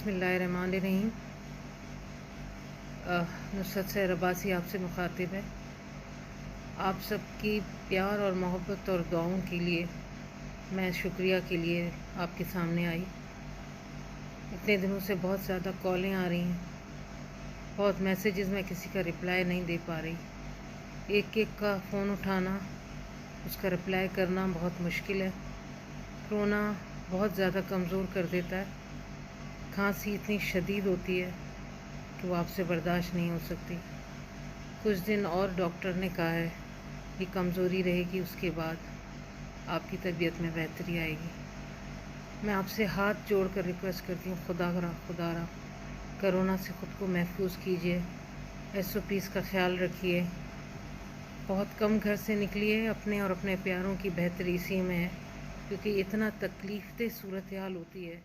बिस्मिल्लाहिर्रहमानिर्रहीम। नुसरत सहर अब्बासी आपसे मुखातिब है। आप सबकी प्यार और मोहब्बत और दुआओं के लिए मैं शुक्रिया के लिए आपके सामने आई। इतने दिनों से बहुत ज़्यादा कॉलें आ रही हैं, बहुत मैसेजेस में किसी का रिप्लाई नहीं दे पा रही। एक एक का फ़ोन उठाना, उसका रिप्लाई करना बहुत मुश्किल है। कोरोना बहुत ज़्यादा कमज़ोर कर देता है। खांसी इतनी शदीद होती है कि वो आपसे बर्दाश्त नहीं हो सकती। कुछ दिन और डॉक्टर ने कहा है कि कमज़ोरी रहेगी, उसके बाद आपकी तबीयत में बेहतरी आएगी। मैं आपसे हाथ जोड़कर रिक्वेस्ट करती हूँ, खुदा कोरोना से ख़ुद को महफूज कीजिए। SOPs का ख्याल रखिए। बहुत कम घर से निकलिए। अपने और अपने प्यारों की बेहतरी इसी में है, क्योंकि इतना तकलीफ़ दह सूरत हाल होती है